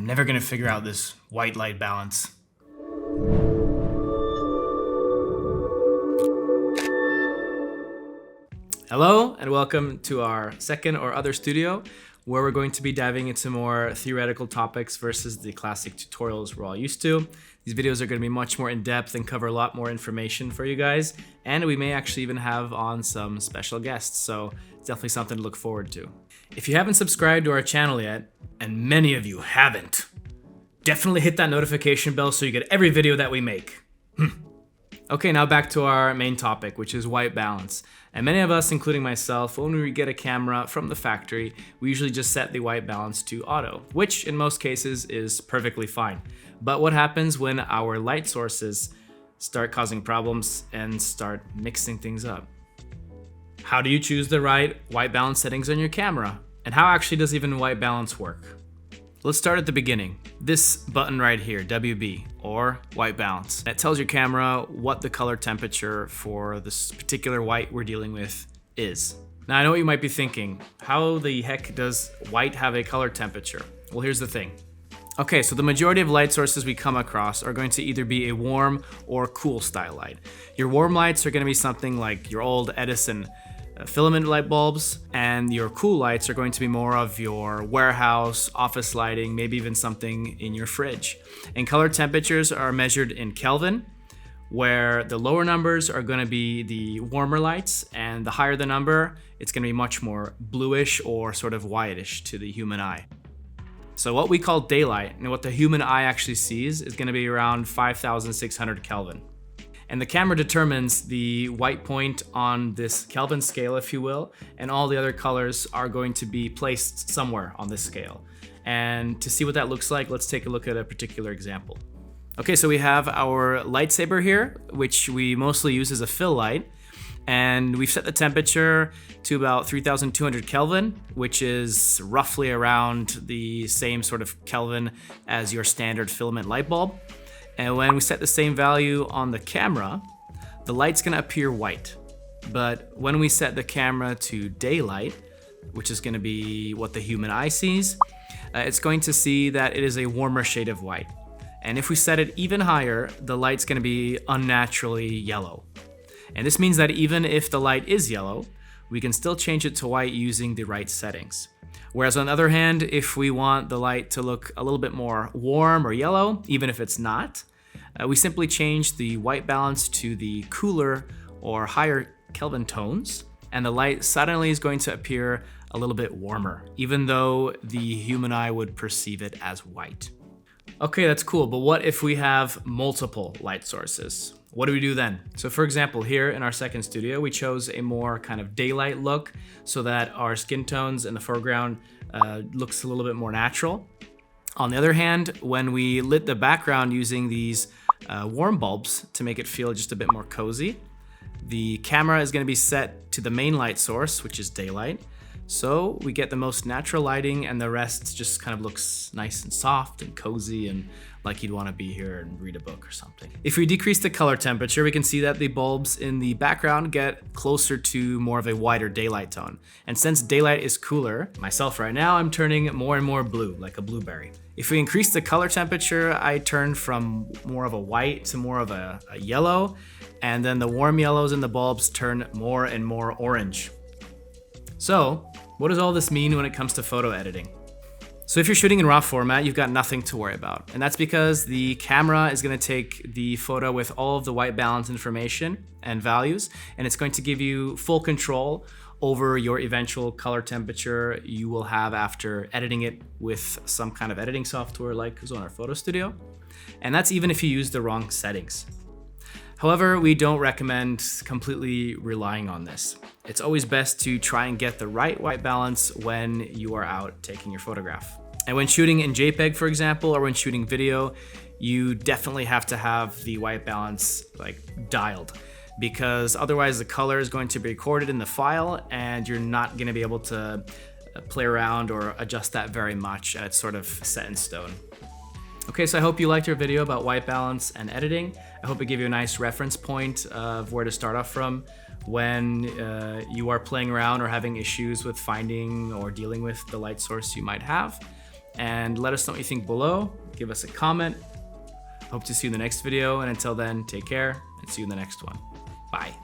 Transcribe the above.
I'm never gonna figure out this white light balance. Hello, and welcome to our second or other studio, where we're going to be diving into more theoretical topics versus the classic tutorials we're all used to. These videos are going to be much more in-depth and cover a lot more information for you guys, and we may actually even have on some special guests, so it's definitely something to look forward to. If you haven't subscribed to our channel yet, and many of you haven't, definitely hit that notification bell so you get every video that we make. Okay, now back to our main topic, which is white balance. And many of us, including myself, when we get a camera from the factory, we usually just set the white balance to auto, which in most cases is perfectly fine. But what happens when our light sources start causing problems and start mixing things up? How do you choose the right white balance settings on your camera? And how actually does even white balance work? Let's start at the beginning. This button right here, WB, or white balance, that tells your camera what the color temperature for this particular white we're dealing with is. Now I know what you might be thinking, how the heck does white have a color temperature? Well, here's the thing. Okay, so the majority of light sources we come across are going to either be a warm or cool style light. Your warm lights are going to be something like your old Edison filament light bulbs, and your cool lights are going to be more of your warehouse, office lighting, maybe even something in your fridge. And color temperatures are measured in Kelvin, where the lower numbers are going to be the warmer lights, and the higher the number, it's going to be much more bluish or sort of whitish to the human eye. So what we call daylight, and what the human eye actually sees, is going to be around 5,600 Kelvin. And the camera determines the white point on this Kelvin scale, if you will, and all the other colors are going to be placed somewhere on this scale. And to see what that looks like, let's take a look at a particular example. Okay, so we have our lightsaber here, which we mostly use as a fill light. And we've set the temperature to about 3,200 Kelvin, which is roughly around the same sort of Kelvin as your standard filament light bulb. And when we set the same value on the camera, the light's gonna appear white. But when we set the camera to daylight, which is gonna be what the human eye sees, it's going to see that it is a warmer shade of white. And if we set it even higher, the light's gonna be unnaturally yellow. And this means that even if the light is yellow, we can still change it to white using the right settings. Whereas on the other hand, if we want the light to look a little bit more warm or yellow, even if it's not, we simply change the white balance to the cooler or higher Kelvin tones, and the light suddenly is going to appear a little bit warmer, even though the human eye would perceive it as white. Okay, that's cool, but what if we have multiple light sources? What do we do then? So for example, here in our second studio, we chose a more kind of daylight look so that our skin tones in the foreground looks a little bit more natural. On the other hand, when we lit the background using these warm bulbs to make it feel just a bit more cozy, the camera is going to be set to the main light source, which is daylight. So we get the most natural lighting, and the rest just kind of looks nice and soft and cozy and like you'd want to be here and read a book or something. If we decrease the color temperature, we can see that the bulbs in the background get closer to more of a whiter daylight tone. And since daylight is cooler, myself right now, I'm turning more and more blue, like a blueberry. If we increase the color temperature, I turn from more of a white to more of a yellow, and then the warm yellows in the bulbs turn more and more orange. So, what does all this mean when it comes to photo editing? So if you're shooting in RAW format, you've got nothing to worry about. And that's because the camera is going to take the photo with all of the white balance information and values, and it's going to give you full control over your eventual color temperature you will have after editing it with some kind of editing software like Zonar Photo Studio. And that's even if you use the wrong settings. However, we don't recommend completely relying on this. It's always best to try and get the right white balance when you are out taking your photograph. And when shooting in JPEG, for example, or when shooting video, you definitely have to have the white balance dialed, because otherwise the color is going to be recorded in the file and you're not going to be able to play around or adjust that very much, and it's sort of set in stone. Okay, so I hope you liked our video about white balance and editing. I hope it gave you a nice reference point of where to start off from when you are playing around or having issues with finding or dealing with the light source you might have. and let us know what you think below. Give us a comment. Hope to see you in the next video, and until then, take care and see you in the next one. Bye.